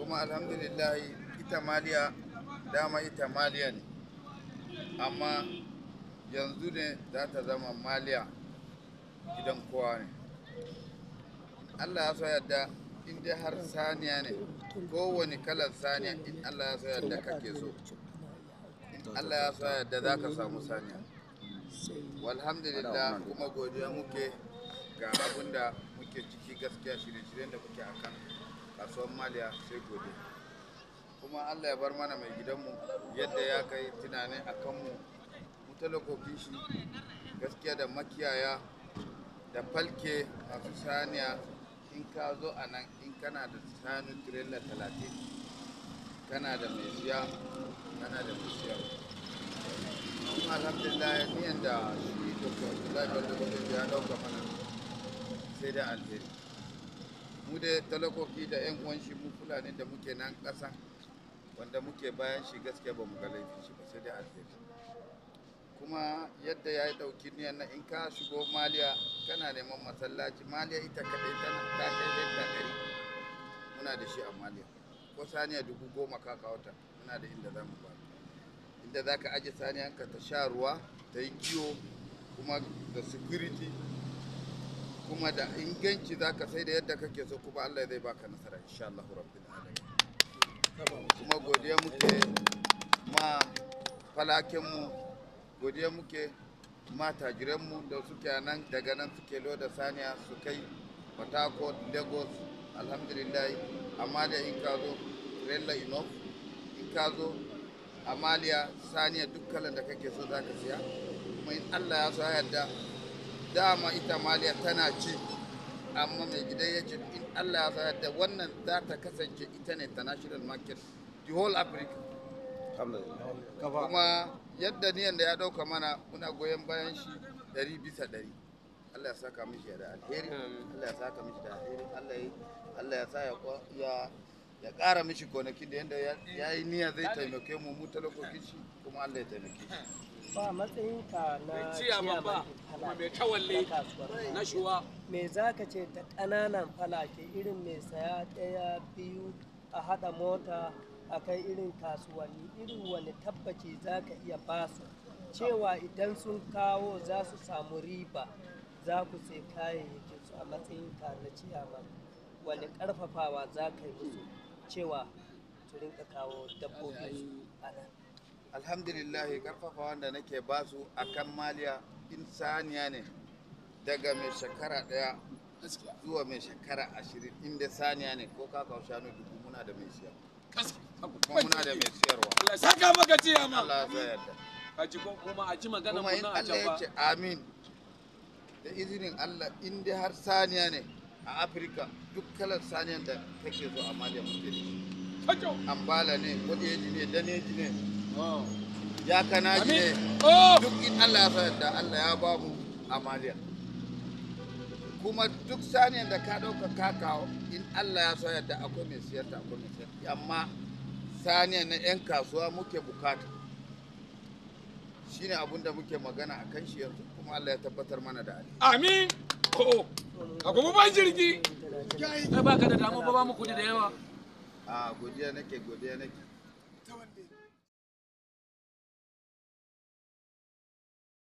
kuma alhamdulillah ita maliya dama ita maliya ne, amma yanzu ne za ta zama maliya gidan kowa ne. Allah ya so yadda in dai har saniya ne, kowane kalar saniya in Allah ya so yadda kake so, in Allah ya so yadda za ka samu saniya. Walhamdulillah, kuma godiya muke ga abin da muke ciki, gaskiya shirye-shiryen da muke akan kasuwar maliya sai godiya. Kuma Allah ya bar mana mai gidanmu yadda ya kai tunani a kanmu, mu talakokin shi gaskiya da makiyaya da falke masu saniya. In ka zo a nan, in kana da sanu tirela 30, kana da mai siya, kana da mai siyar. Kuma alhamdulillah niyan da shi Dr. Abdullahi Bello ya dauka mana sai da alheri. Mu da talakoki da 'yan uwan shi, mu Fulani da muke nan ƙasa wanda muke bayan shi, gaskiya ba mu ga laifin shi ba, sai da alheri. Kuma yadda ya yi ɗauki niyan nan, in ka shigo maliya kana neman masallaci, maliya ita kaɗai tana ta kai hekta 100 muna da shi a maliya. Ko saniya 10,000 ka kawo ta, muna da inda za mu ba, inda za ka aje saniyanka ta sha ruwa, ta yi kiwo, kuma da security, kuma da inganci za ka sai da yadda kake so, kuma Allah zai baka nasara insha Allah rabbil alamin. Kuma godiya muke ma falakenmu, godiya muke ma tajiranmu da suke nan, daga nan suke loda saniya su kai Port Harcourt, Lagos. Alhamdulillah, amma da in ka zo trailer enough, in ka zo amaliya saniya duk kalan da kake so za ka siya. Kuma in Allah ya so yadda, dama ita maliya tana ci, amma mai gida ya ce in Allah ya so yadda wannan za ta kasance ita ne international market the whole Africa. Kuma yadda niyan da ya dauka mana, muna goyon bayan shi 100%. Allah ya saka mishi da alheri, Allah ya saka mishi da alheri, Allah ya sa ya ƙara mishi gonaki da yadda ya yi niyya zai taimake mu, mu talakokin shi, kuma Allah ya taimake shi. Ba matsayinka na ciyaman mai tawalle na shuwa, me za ka ce da ƙananan falake irin mai saya ɗaya biyu a haɗa mota a kai irin kasuwanni, irin wani tabbaci za ka iya basu cewa idan sun kawo za su samu riba, za ku sai kayayyakin su a matsayinka na ciyaman? Wani ƙarfafawa za ka yi musu cewa su rinka kawo dabbobin a nan? Alhamdulillah, karfafa wanda nake basu akan maliya, in saniya ne daga mai shekara 1 zuwa mai shekara 20, inda saniya ne ko ka kawo shanu 1000 muna da mai siya, kuma muna da mai siyarwa. Allah ya saka maka ciya ma. Allah ya yarda. Kaji kuma a ji magana Kuma mun in nan a Allah can ya ba. ce amin, da izinin Allah, in dai har saniya ne a Afirka, duk kalar saniyan da kake so a maliya muke da shi. Kajo. Ambala ne, wajeji ne, daneji ne, ya kanaji ne, duk in Allah ya sayar da Allah ya ba mu amaliya. Kuma duk saniyan da ka ɗauka ka kawo, in Allah ya sayar da akwai mai siyarta, akwai mai siyarta. Amma saniyan na 'yan kasuwa muke bukata, shine abin da muke magana a kan shi yanzu, kuma Allah ya tabbatar mana da ali. Amin. Ko a kuma ban jirgi. Kai ba ka da damu ba mu kudi da yawa. Godiya nake.